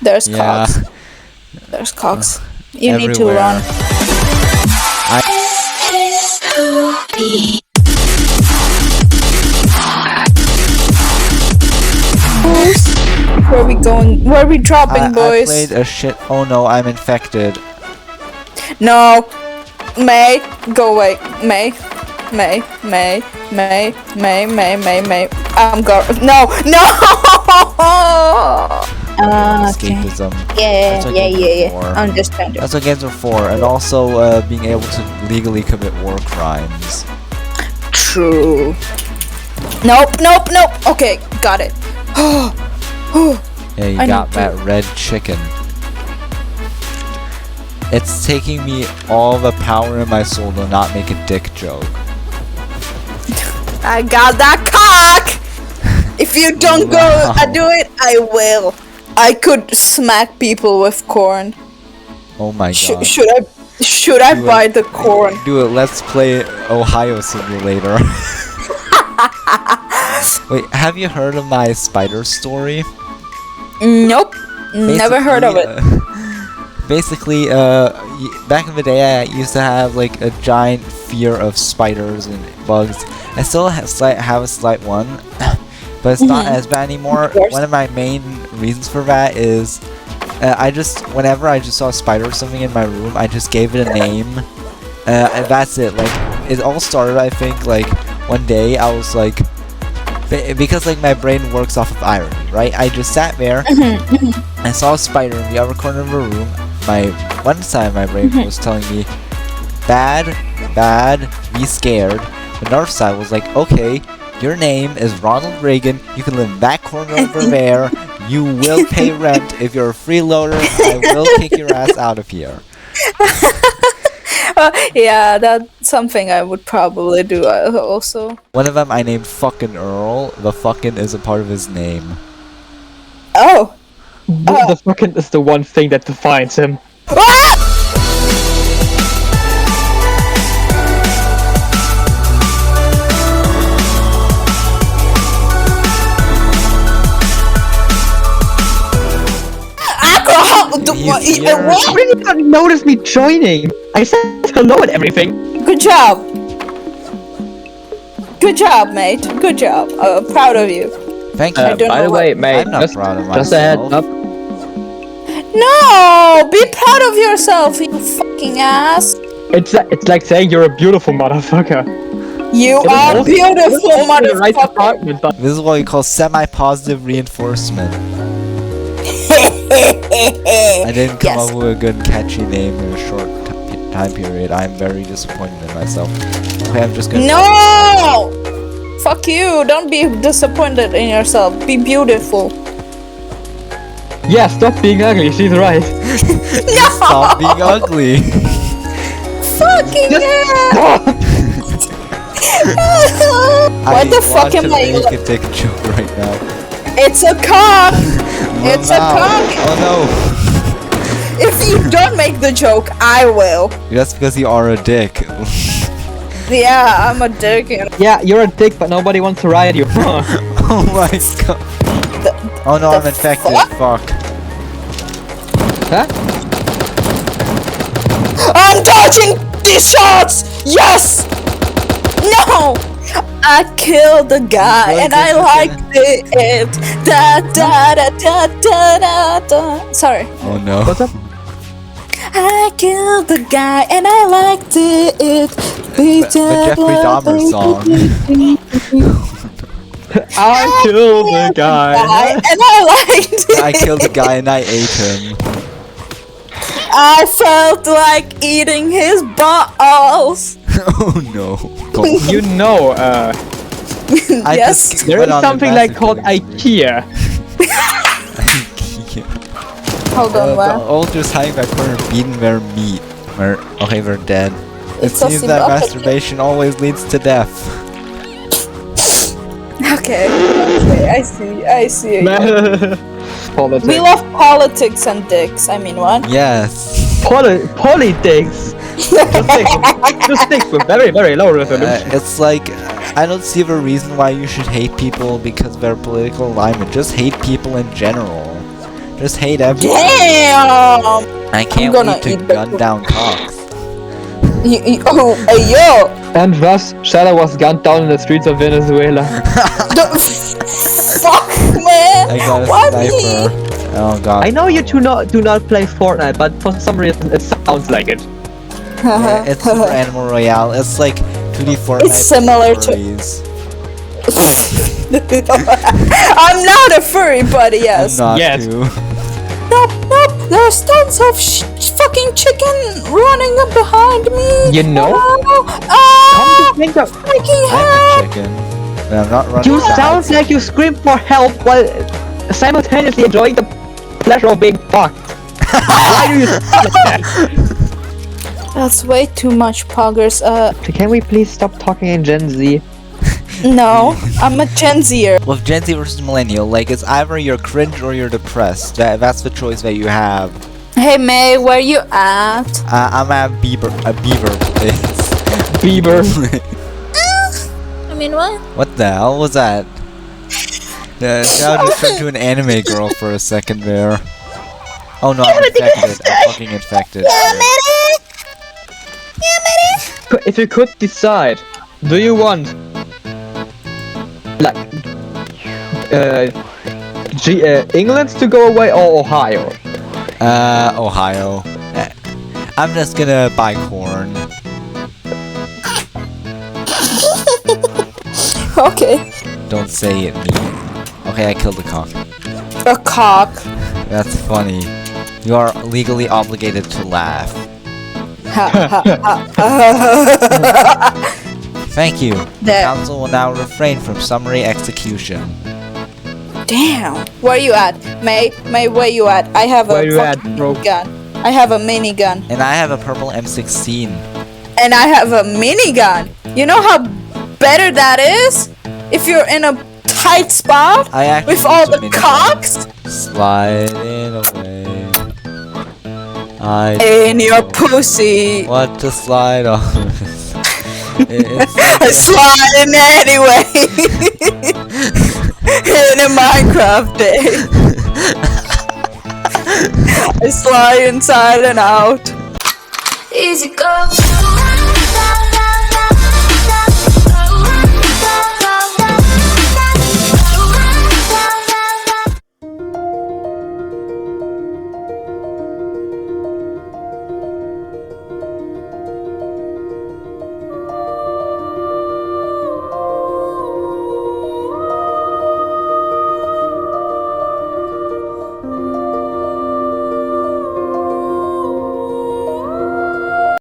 There's Yeah. cogs. There's cogs. You need to Everywhere. run. Where are we going? Where are we dropping, I boys? played a shit. Oh no, I'm infected. No. May. Go away. May. I'm going. No. Okay. Escapism. Yeah. That's what games are for. Understand. That's what games are for, and also being able to legally commit war crimes. True. Nope. Okay, got it. Yeah, you I got need that red chicken. It's taking me all the power in my soul to not make a dick joke. I got that cock! If you don't go do it, I will. I could smack people with corn. Oh my god. Should I Do buy it. the corn? Do it. Let's play Ohio Simulator. Wait, have you heard of my spider story? Nope. Never heard of it. Basically, back in the day, I used to have like a giant fear of spiders and bugs. I still have a slight one, but it's not as bad anymore. One of my main reasons for that is whenever I just saw a spider or something in my room, I just gave it a name, and that's it. Like, it all started, I think, like one day I was like, because like my brain works off of irony, right? I just sat there, I saw a spider in the other corner of the room. One side of my brain was telling me, bad, be scared. Another side was like, okay, your name is Ronald Reagan, you can live in that corner over there, you will pay rent, if you're a freeloader, I will kick your ass out of here. Yeah, that's something I would probably do also. One of them I named fucking Earl, the fucking is a part of his name. Oh! The fucking is the one thing that defines him. Why did you not notice me joining? I said hello and everything. Good job! Good job, mate. Good job. Proud of you. Thank you. I don't By know the way, mate, I'm not proud of just a heads myself. up. No! Be proud of yourself, you fucking ass! It's like saying you're a beautiful motherfucker. You are also- beautiful, in the right motherfucker! department, but This is what we call semi-positive reinforcement. I didn't come Yes. up with a good catchy name in a short time period. I'm very disappointed in myself. Okay, I'm just gonna... No! Fuck you! Don't be disappointed in yourself. Be beautiful. yeah, stop being ugly. She's right. No! Stop being ugly. Fucking hell! What the fuck am I? I want to make a dick joke right now. It's a cock! It's a Wow. cock! Oh If you don't make the joke, I will. no. That's because you are a dick. Yeah, I'm a dick. Yeah, you're a dick, but nobody wants to ride you. Oh my god. Oh no, I'm infected. Fuck. Huh? I'm dodging these shots! Yes! No! I killed the guy and I liked it. Da da da da da da da. Sorry. Oh no. What's up? I killed the guy and I liked it. The Jeffrey Dahmer song. I killed the guy. And I liked it. I killed the guy and I ate him. I felt like eating his balls. Oh no. You know, I Yes. just there went is on a something like massive called killing spree. IKEA. IKEA. Hold on, The man. soldiers hiding back corner beating their meat. Okay, they're dead. It It's a seems that symbolic- masturbation always leads to death. Okay, I see. Politics. We love politics and dicks. I mean, what? Yes. Politics. Just sticks with very, very low resolution. It's like, I don't see the reason why you should hate people because of their political alignment. Just hate people in general. Just hate everything. Damn! I can't gonna wait to eat the gun down cocks. Oh, hey, yo! And thus, Shadow was gunned down in the streets of Venezuela. Fuck, man! I got a Why sniper. me? Oh god. I know you do not play Fortnite, but for some reason it sounds like it. Yeah, it's Super Animal Royale. It's like 2D Fortnite. It's similar to- furries. I'm not a furry, but yes. I'm not Yes. too. Nope, nope. There's tons of fucking chicken running up behind me. You know? Ah! Come to think of, Freaking I'm hell! a chicken. But I'm not running. you down. sound like you scream for help while simultaneously enjoying the pleasure of being fucked. Why do you sound like that? That's way too much, poggers. Can we please stop talking in Gen Z? No, I'm a Gen Zer. With Gen Z versus Millennial, like it's either you're cringe or you're depressed. That's the choice that you have. Hey May, where you at? I'm at beaver place. Bieber. I mean, what? What the hell was that? Shadow just turned to an anime girl for a second there. Oh no, I'm infected. I'm fucking infected. If you could decide, do you want like England to go away or Ohio? Ohio. I'm just gonna buy corn. Okay. Don't say it me. Okay, I killed the cock. A cock. That's funny. You are legally obligated to laugh. Thank you. The There. council will now refrain from summary execution. Damn. Where you at? May, where you at? I have a Where you at, fucking bro? gun. I have a minigun. And I have a purple M16. And I have a minigun. You know how better that is? If you're in a tight spot I actually with all use a the minigun. cocks Sliding away. I in your pussy. want to slide on. It's I slide in anyway. In a Minecraft day. I slide inside and out. Easy go.